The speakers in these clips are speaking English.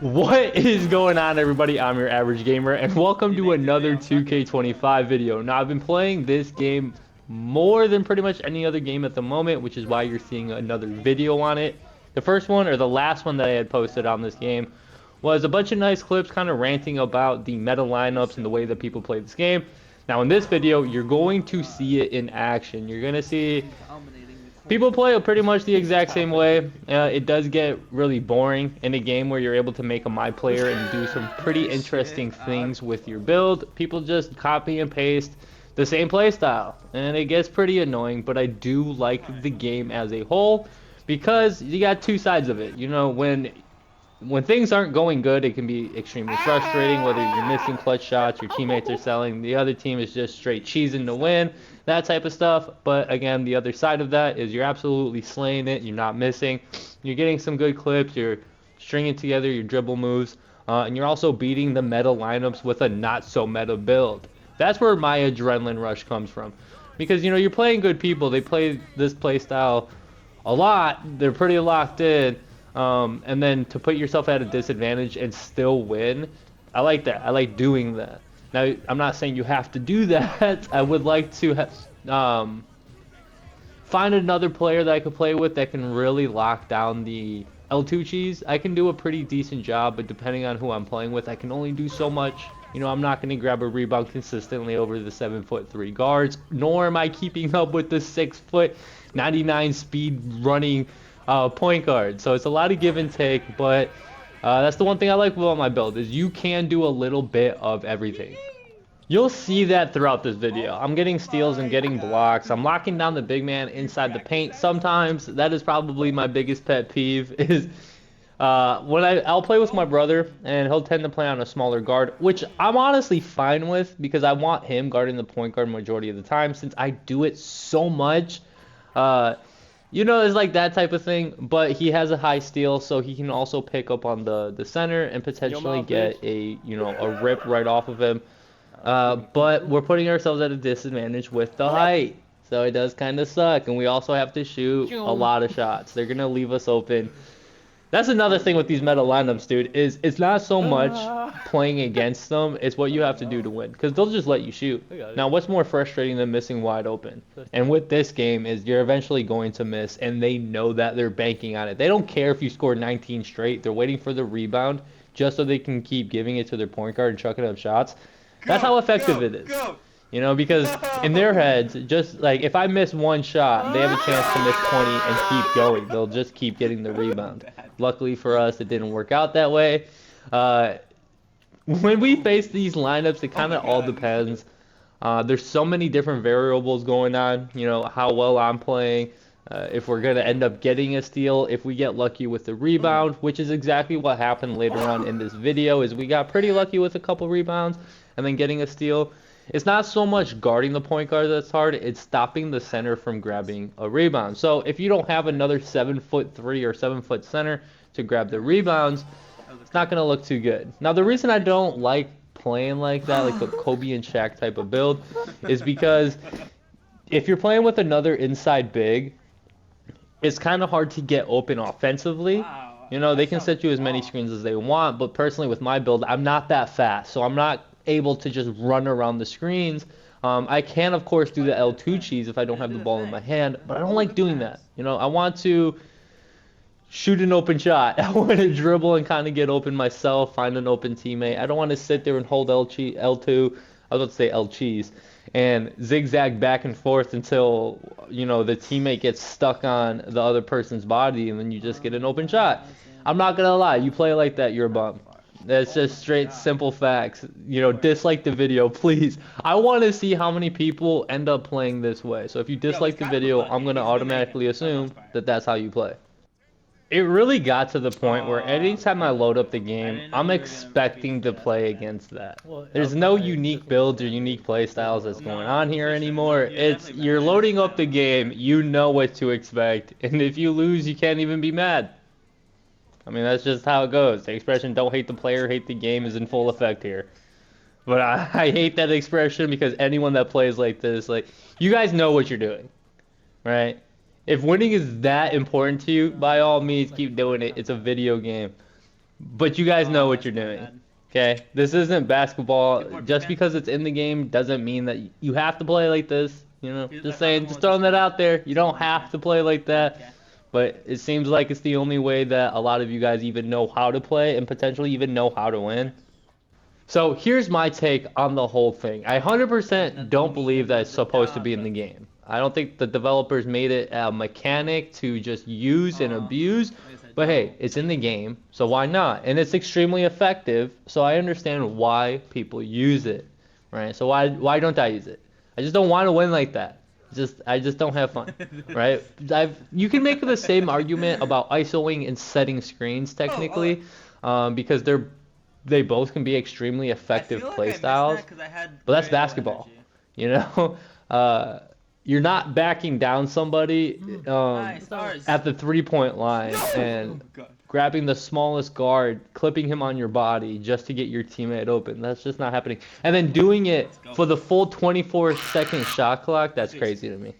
What is going on, everybody? I'm your average gamer, and welcome to another 2K25 video. Now, I've been playing this game more than pretty much any other game at the moment, which is why you're seeing another video on it. The first one, or the last one that I had posted on this game, was a bunch of nice clips kind of ranting about the meta lineups and the way that people play this game. Now, in this video, you're going to see it in action. You're going to see people play pretty much the exact same way. It does get really boring in a game where you're able to make a my player and do some pretty interesting things with your build. People just copy and paste the same play style, and it gets pretty annoying, but I do like the game as a whole because you got two sides of it. You know, when things aren't going good, it can be extremely frustrating, whether you're missing clutch shots, your teammates are selling, the other team is just straight cheesing to win, that type of stuff. But again, the other side of that is you're absolutely slaying it, you're not missing, you're getting some good clips, you're stringing together your dribble moves, and you're also beating the meta lineups with a not so meta build. That's where my adrenaline rush comes from. Because, you know, you're playing good people, they play this play style a lot, they're pretty locked in. And then to put yourself at a disadvantage and still win, I like that. I like doing that. Now, I'm not saying you have to do that. I would like to find another player that I could play with that can really lock down the L2 cheese. I can do a pretty decent job, but depending on who I'm playing with, I can only do so much. You know, I'm not going to grab a rebound consistently over the 7'3" guards, nor am I keeping up with the 6', 99 speed running point guard. So it's a lot of give and take, but that's the one thing I like about my build is you can do a little bit of everything. You'll see that throughout this video. I'm getting steals and getting blocks. I'm locking down the big man inside the paint. Sometimes that is probably my biggest pet peeve is when I'll play with my brother and he'll tend to play on a smaller guard, which I'm honestly fine with because I want him guarding the point guard majority of the time since I do it so much. You know, it's like that type of thing, but he has a high steal, so he can also pick up on the center and potentially get a rip right off of him. But we're putting ourselves at a disadvantage with the height, so it does kind of suck, and we also have to shoot a lot of shots. They're gonna leave us open. That's another thing with these meta lineups, dude, is it's not so much playing against them, it's what you have to do to win, because they'll just let you shoot. Now, what's more frustrating than missing wide open? And with this game is you're eventually going to miss, and they know that they're banking on it. They don't care if you score 19 straight. They're waiting for the rebound just so they can keep giving it to their point guard and chucking up shots. That's how effective it is. You know, because in their heads, just like if I miss one shot, they have a chance to miss 20 and keep going. They'll just keep getting the rebound. Luckily for us, it didn't work out that way. When we face these lineups, it kind of all depends. There's so many different variables going on. You know, how well I'm playing, if we're going to end up getting a steal, if we get lucky with the rebound, which is exactly what happened later on in this video, is we got pretty lucky with a couple rebounds and then getting a steal. It's not so much guarding the point guard that's hard, it's stopping the center from grabbing a rebound. So if you don't have another 7'3" or 7' center to grab the rebounds, it's not going to look too good. Now, the reason I don't like playing like that, like the Kobe and Shaq type of build, is because if you're playing with another inside big, it's kind of hard to get open offensively. You know, they can set you as many screens as they want, but personally with my build, I'm not that fast, so I'm not able to just run around the screens. I can, of course, do the L2 cheese if I don't have the ball in my hand, but I don't like doing that. You know, I want to shoot an open shot. I want to dribble and kind of get open myself, find an open teammate. I don't want to sit there and hold L2, I was about to say L cheese, and zigzag back and forth until, you know, the teammate gets stuck on the other person's body and then you just get an open shot. I'm not going to lie, you play like that, you're a bum. That's just straight simple facts. You know, dislike the video, please. I want to see how many people end up playing this way. So if you dislike the video, I'm going to automatically assume that that's how you play. It really got to the point where anytime I load up the game, I'm expecting to play against that. There's no unique builds or unique play styles that's going on here anymore. It's you're loading up the game, you know what to expect, and if you lose, you can't even be mad. I mean, that's just how it goes. The expression, don't hate the player, hate the game, is in full effect here. But I hate that expression because anyone that plays like this, like, you guys know what you're doing, right? If winning is that important to you, by all means, keep doing it. It's a video game. But you guys know what you're doing. Bad. Okay? This isn't basketball. Good work, Just man. because it's in the game doesn't mean that you have to play like this. You know, Here's my just saying, final just one throwing that screen. out there. You don't Okay. have to play like that. Okay. But it seems like it's the only way that a lot of you guys even know how to play and potentially even know how to win. So here's my take on the whole thing. I 100% don't believe that it's supposed to be in the game. I don't think the developers made it a mechanic to just use and abuse. But hey, it's in the game, so why not? And it's extremely effective, so I understand why people use it, right? So why don't I use it? I just don't want to win like that. I just don't have fun, right? You can make the same argument about ISOing and setting screens technically, because they both can be extremely effective play styles. But that's basketball, you know? Uh, you're not backing down somebody at the 3-point line and grabbing the smallest guard, clipping him on your body just to get your teammate open. That's just not happening. And then doing it for the full 24-second shot clock, that's crazy to me.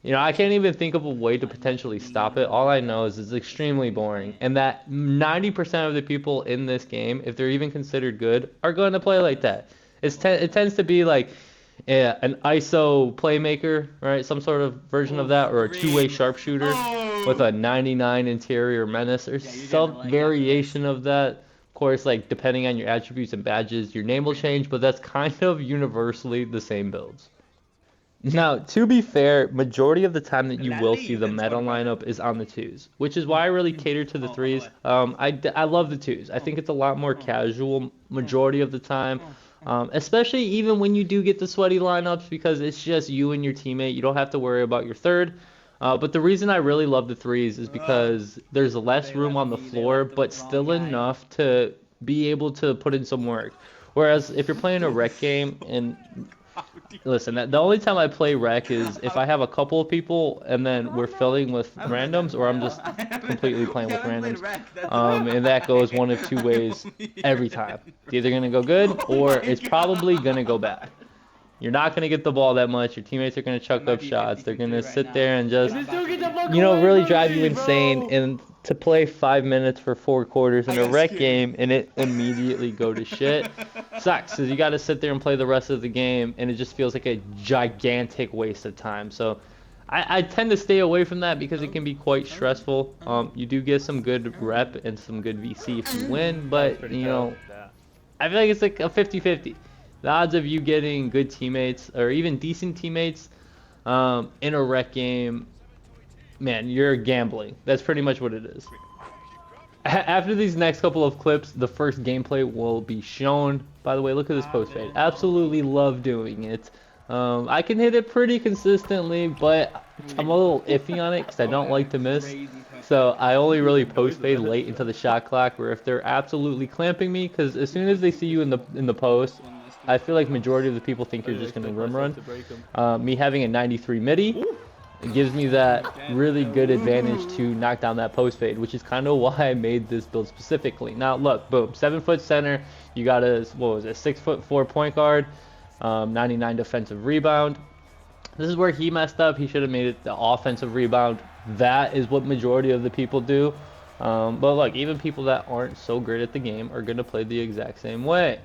You know, I can't even think of a way to potentially stop it. All I know is it's extremely boring, and that 90% of the people in this game, if they're even considered good, are going to play like that. It tends to be like an ISO playmaker, right? Some sort of version of that, or a two-way sharpshooter with a 99 interior menace, or some variation of that. Of course, like depending on your attributes and badges, your name will change, but that's kind of universally the same builds. Now, to be fair, majority of the time that you will see the meta lineup is on the twos, which is why I really cater to the threes. I love the twos. I think it's a lot more casual majority of the time, especially even when you do get the sweaty lineups because it's just you and your teammate. You don't have to worry about your third. But the reason I really love the threes is because there's less room on the floor, but still enough to be able to put in some work. Whereas if you're playing a rec game and listen, the only time I play rec is if I have a couple of people and then we're filling with randoms, or I'm just completely playing with randoms. And that goes one of two ways every time. It's either gonna go good or it's probably gonna go bad. You're not gonna get the ball that much. Your teammates are gonna chuck up shots. They're gonna sit there and just, really drive you insane. And to play 5 minutes for 4 quarters in a rec game and it immediately go to shit sucks. Cause you got to sit there and play the rest of the game, and it just feels like a gigantic waste of time. So I tend to stay away from that because it can be quite stressful. You do get some good rep and some good VC if you win, but I feel like it's like a 50-50. The odds of you getting good teammates or even decent teammates in a rec game, man, you're gambling. That's pretty much what it is. After these next couple of clips, the first gameplay will be shown. By the way, look at this post fade. Absolutely love doing it. I can hit it pretty consistently, but I'm a little iffy on it because I don't like to miss. So I only really post fade late into the shot clock, where if they're absolutely clamping me, because as soon as they see you in the post, I feel like majority of the people think you're just going to rim run. Me having a 93 midi, it gives me that really good advantage to knock down that post fade, which is kind of why I made this build specifically. Now look, boom, 7-foot center, you got a, what was it, 6'4" point guard, 99 defensive rebound. This is where he messed up. He should have made it the offensive rebound. That is what majority of the people do. But look, even people that aren't so great at the game are going to play the exact same way.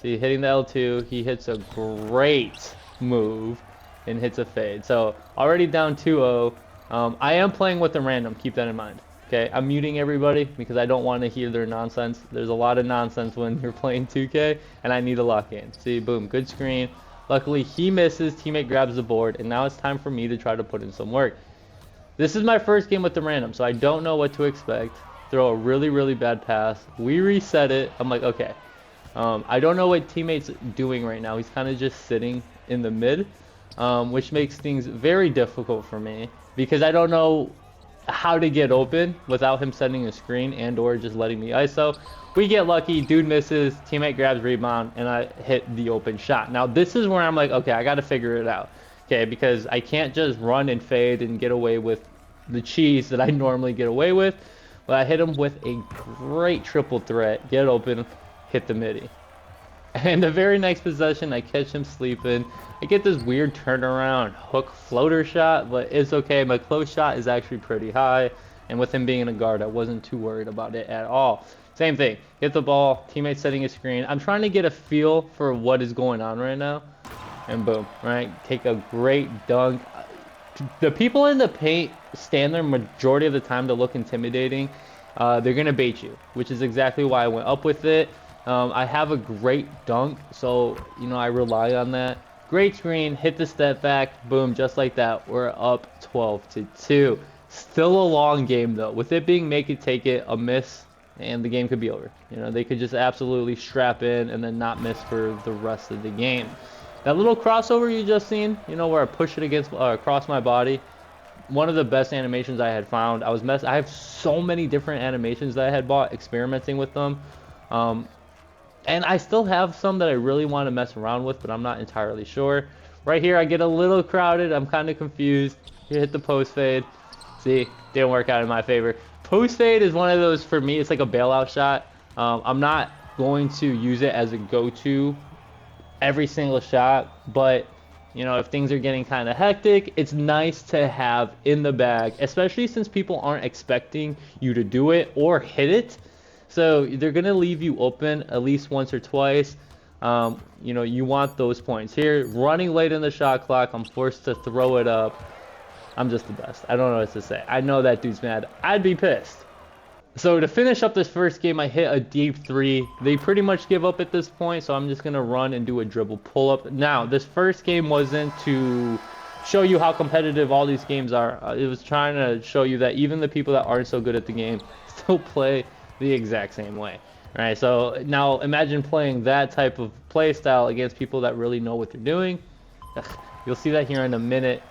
See, hitting the L2, he hits a great move and hits a fade. So already down 2-0. I am playing with the random, keep that in mind. Okay, I'm muting everybody because I don't want to hear their nonsense. There's a lot of nonsense when you're playing 2K, and I need a lock in. See, boom, good screen. Luckily, he misses, teammate grabs the board, and now it's time for me to try to put in some work. This is my first game with the random, so I don't know what to expect. Throw a really, really bad pass. We reset it. I'm like, okay. I don't know what teammate's doing right now. He's kind of just sitting in the mid, which makes things very difficult for me because I don't know how to get open without him setting a screen and or just letting me ISO. We get lucky, dude misses, teammate grabs rebound, and I hit the open shot. Now this is where I'm like, okay, I got to figure it out. Okay, because I can't just run and fade and get away with the cheese that I normally get away with. But I hit him with a great triple threat, get open, hit the midi. And the very next possession, I catch him sleeping. I get this weird turnaround hook floater shot, but it's okay. My close shot is actually pretty high. And with him being in a guard, I wasn't too worried about it at all. Same thing. Hit the ball, teammate setting a screen. I'm trying to get a feel for what is going on right now. And boom, right? Take a great dunk. The people in the paint stand there majority of the time to look intimidating. They're going to bait you, which is exactly why I went up with it. I have a great dunk, so, I rely on that. Great screen, hit the step back, boom, just like that. We're up 12-2. Still a long game, though. With it being make it, take it, a miss, and the game could be over. They could just absolutely strap in and then not miss for the rest of the game. That little crossover you just seen, where I push it against across my body, one of the best animations I had found. I have so many different animations that I had bought, experimenting with them. And I still have some that I really want to mess around with, but I'm not entirely sure. Right here, I get a little crowded. I'm kind of confused. You hit the post fade. See, didn't work out in my favor. Post fade is one of those, for me, it's like a bailout shot. I'm not going to use it as a go-to every single shot, but if things are getting kind of hectic, it's nice to have in the bag, especially since people aren't expecting you to do it or hit it. So they're gonna leave you open at least once or twice. You want those points. Here, running late in the shot clock, I'm forced to throw it up. I'm just the best. I don't know what to say. I know that dude's mad. I'd be pissed. So to finish up this first game, I hit a deep three. They pretty much give up at this point, so I'm just going to run and do a dribble pull-up. Now, this first game wasn't to show you how competitive all these games are. It was trying to show you that even the people that aren't so good at the game still play the exact same way. Right? So now imagine playing that type of play style against people that really know what they're doing. You'll see that here in a minute.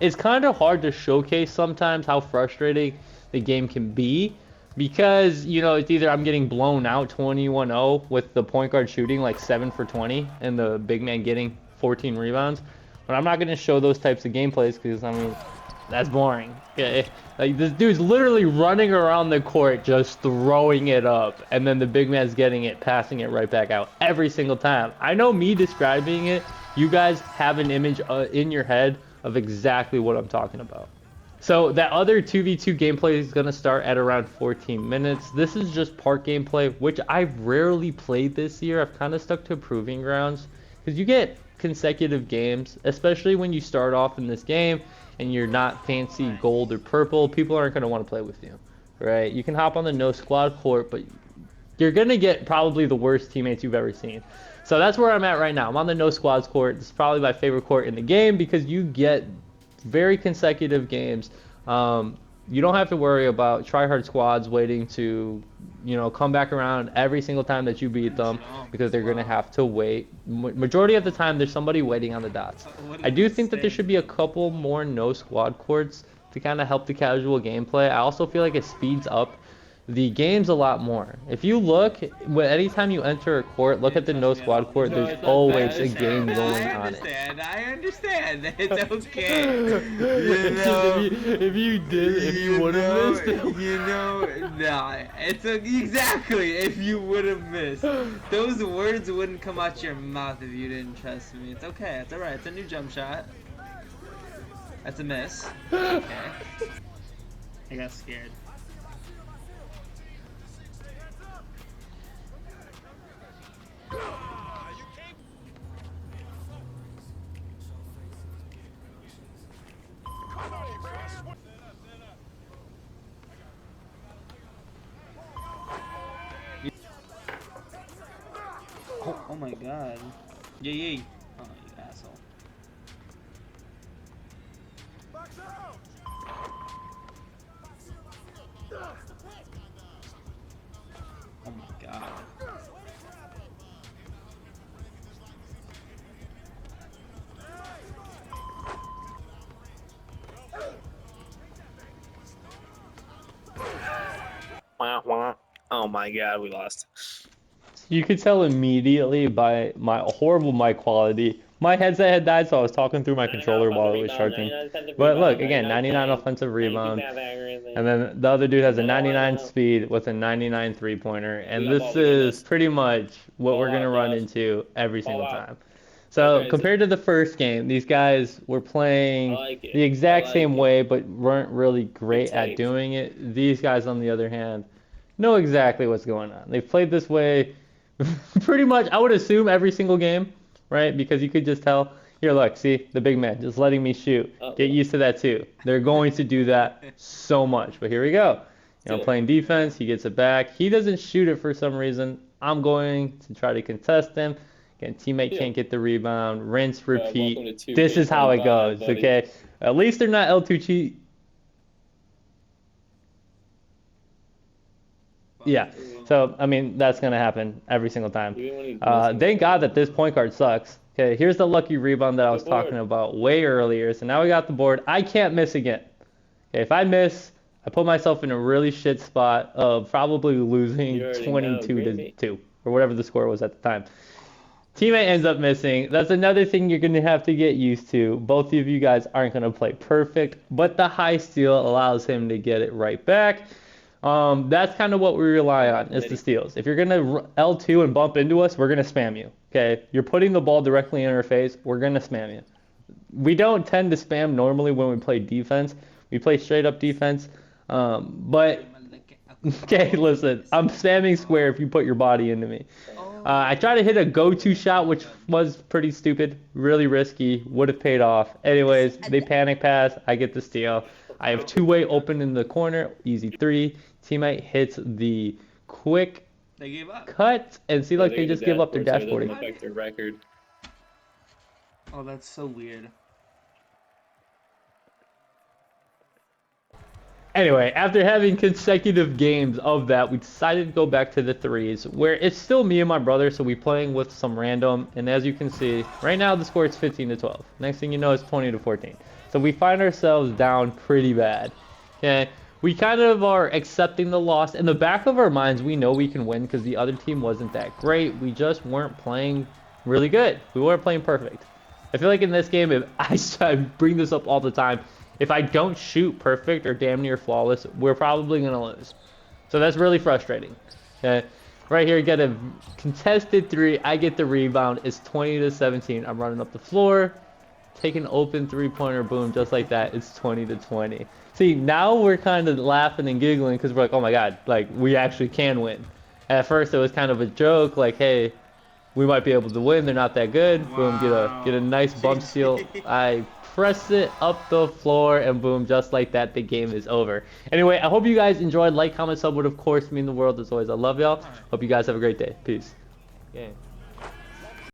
It's kind of hard to showcase sometimes how frustrating the game can be. Because, it's either I'm getting blown out 21-0 with the point guard shooting like 7 for 20 and the big man getting 14 rebounds. But I'm not going to show those types of gameplays because, that's boring. Okay? Like, this dude's literally running around the court just throwing it up. And then the big man's getting it, passing it right back out every single time. I know me describing it, you guys have an image in your head of exactly what I'm talking about. So that other 2v2 gameplay is going to start at around 14 minutes. This is just part gameplay, which I've rarely played this year. I've kind of stuck to Proving Grounds because you get consecutive games, especially when you start off in this game and you're not fancy gold or purple. People aren't going to want to play with you, right? You can hop on the no squad court, but you're going to get probably the worst teammates you've ever seen. So that's where I'm at right now. I'm on the no squads court. This is probably my favorite court in the game because you get very consecutive games. You don't have to worry about tryhard squads waiting to, come back around every single time that you beat them because they're going to have to wait. Majority of the time, there's somebody waiting on the dots. I do think that there should be a couple more no squad courts to kind of help the casual gameplay. I also feel like it speeds up the game's a lot more. If you look, anytime you enter a court, look at the no squad court, there's always a game going on it. I understand. It's okay. If you would have missed it. Exactly. If you would have missed, those words wouldn't come out your mouth if you didn't trust me. It's okay. It's alright. It's a new jump shot. That's a miss. Okay. I got scared. Oh my god. Yeah. Oh, you asshole. Oh my god. Oh my god, we lost. You could tell immediately by my horrible mic quality. My headset had died, so I was talking through my controller while it was charging. But look, again, 99 offensive rebound. And then the other dude has a 99 speed with a 99 three-pointer. And this is pretty much what we're going to run into every single time. So compared to the first game, these guys were playing the exact same way, but weren't really great at doing it. These guys, on the other hand, know exactly what's going on. They've played this way pretty much, I would assume, every single game, right? Because you could just tell. Here, look, see, the big man just letting me shoot. Get used to that too. They're going to do that so much. But here we go. You know, playing defense, he gets it back. He doesn't shoot it for some reason. I'm going to try to contest him. Again, teammate can't get the rebound. Rinse, repeat. This is how it goes, okay? At least they're not L2 cheat. Yeah. So, I mean, that's going to happen every single time. Thank God that this point guard sucks. Okay, here's the lucky rebound that I was talking about way earlier. So now we got the board. I can't miss again. Okay, if I miss, I put myself in a really shit spot of probably losing 22 to 2 or whatever the score was at the time. Teammate ends up missing. That's another thing you're going to have to get used to. Both of you guys aren't going to play perfect, but the high steal allows him to get it right back. That's kind of what we rely on is the steals. If you're going to L2 and bump into us, we're going to spam you. Okay, you're putting the ball directly in our face, we're going to spam you. We don't tend to spam normally when we play defense. We play straight up defense. But, okay, listen, I'm spamming square if you put your body into me. I tried to hit a go-to shot, which was pretty stupid, really risky, would have paid off. Anyways, they panic pass, I get the steal. I have two-way open in the corner, easy three. Teammate hits the quick They gave up. cut, and see, like, they just give up their dashboarding. Affect their record. Oh, that's so weird. Anyway, after having consecutive games of that, we decided to go back to the threes, where it's still me and my brother, so we're playing with some random, and as you can see, right now the score is 15 to 12. Next thing you know, it's 20 to 14. So we find ourselves down pretty bad. Okay, we kind of are accepting the loss. In the back of our minds, we know we can win because the other team wasn't that great. We just weren't playing really good. We weren't playing perfect. I feel like in this game, if I bring this up all the time, if I don't shoot perfect or damn near flawless, we're probably going to lose. So that's really frustrating. Okay. Right here, get a contested three. I get the rebound. It's 20 to 17. I'm running up the floor. Take an open three-pointer, boom, just like that. It's 20 to 20. See, now we're kind of laughing and giggling because we're like, oh my God, like, we actually can win. At first, it was kind of a joke, like, hey, we might be able to win. They're not that good. Boom, get a nice bump steal. I press it up the floor, and boom, just like that, the game is over. Anyway, I hope you guys enjoyed. Like, comment, sub would, of course, mean the world. As always, I love y'all. Hope you guys have a great day. Peace. Game.